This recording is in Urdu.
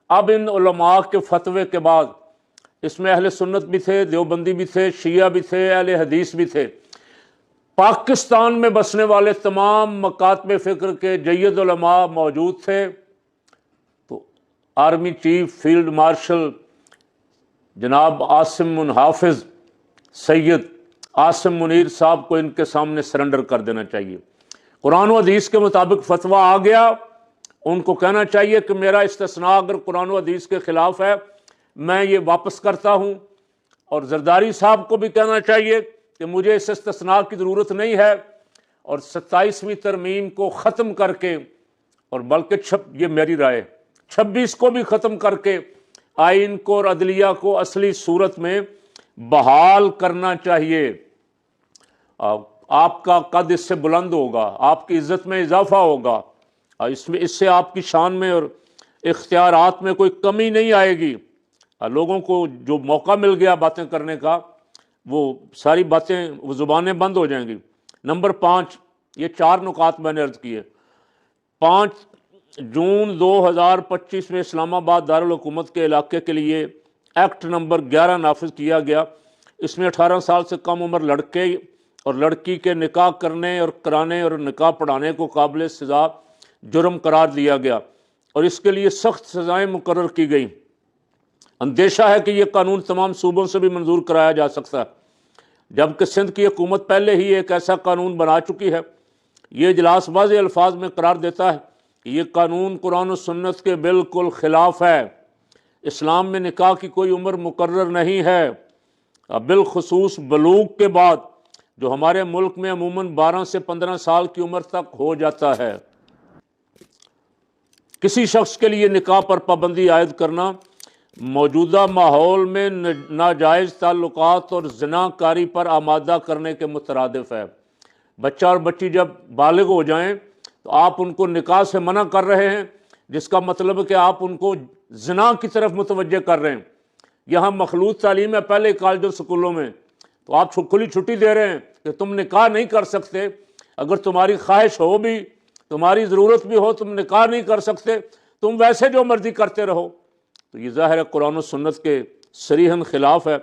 اب ان علماء کے فتوے کے بعد اس میں اہل سنت بھی تھے، دیوبندی بھی تھے، شیعہ بھی تھے، اہل حدیث بھی تھے، پاکستان میں بسنے والے تمام مکاتب فکر کے جید علماء موجود تھے۔ تو آرمی چیف فیلڈ مارشل جناب عاصم منحافظ سید عاصم منیر صاحب کو ان کے سامنے سرنڈر کر دینا چاہیے۔ قرآن و حدیث کے مطابق فتویٰ آ گیا، ان کو کہنا چاہیے کہ میرا استثناء اگر قرآن و حدیث کے خلاف ہے میں یہ واپس کرتا ہوں، اور زرداری صاحب کو بھی کہنا چاہیے کہ مجھے اس استثناء کی ضرورت نہیں ہے، اور 27ویں ترمیم کو ختم کر کے، اور بلکہ یہ میری رائے 26 کو بھی ختم کر کے آئین کو اور عدلیہ کو اصلی صورت میں بحال کرنا چاہیے۔ آپ کا قد اس سے بلند ہوگا، آپ کی عزت میں اضافہ ہوگا، اس سے آپ کی شان میں اور اختیارات میں کوئی کمی نہیں آئے گی۔ لوگوں کو جو موقع مل گیا باتیں کرنے کا، وہ ساری باتیں، وہ زبانیں بند ہو جائیں گی۔ نمبر 5، یہ 4 نکات میں نے عرض کیے۔ 5 جون 2025 میں اسلام آباد دارالحکومت کے علاقے کے لیے ایکٹ نمبر 11 نافذ کیا گیا۔ اس میں 18 سال سے کم عمر لڑکے اور لڑکی کے نکاح کرنے اور کرانے اور نکاح پڑھانے کو قابل سزا جرم قرار دیا گیا، اور اس کے لیے سخت سزائیں مقرر کی گئیں۔ اندیشہ ہے کہ یہ قانون تمام صوبوں سے بھی منظور کرایا جا سکتا ہے، جبکہ سندھ کی حکومت پہلے ہی ایک ایسا قانون بنا چکی ہے۔ یہ اجلاس واضح الفاظ میں قرار دیتا ہے کہ یہ قانون قرآن و سنت کے بالکل خلاف ہے۔ اسلام میں نکاح کی کوئی عمر مقرر نہیں ہے، بالخصوص بلوغ کے بعد، جو ہمارے ملک میں عموماً 12 سے 15 سال کی عمر تک ہو جاتا ہے۔ کسی شخص کے لیے نکاح پر پابندی عائد کرنا موجودہ ماحول میں ناجائز تعلقات اور زنا کاری پر آمادہ کرنے کے مترادف ہے۔ بچہ اور بچی جب بالغ ہو جائیں تو آپ ان کو نکاح سے منع کر رہے ہیں، جس کا مطلب ہے کہ آپ ان کو زنا کی طرف متوجہ کر رہے ہیں۔ یہاں مخلوط تعلیم ہے پہلے کالجوں سکولوں میں، تو آپ کھلی چھٹی دے رہے ہیں کہ تم نکاح نہیں کر سکتے، اگر تمہاری خواہش ہو بھی، تمہاری ضرورت بھی ہو، تم نکاح نہیں کر سکتے، تم ویسے جو مرضی کرتے رہو۔ تو یہ ظاہر ہے قرآن و سنت کے صریحاً خلاف ہے۔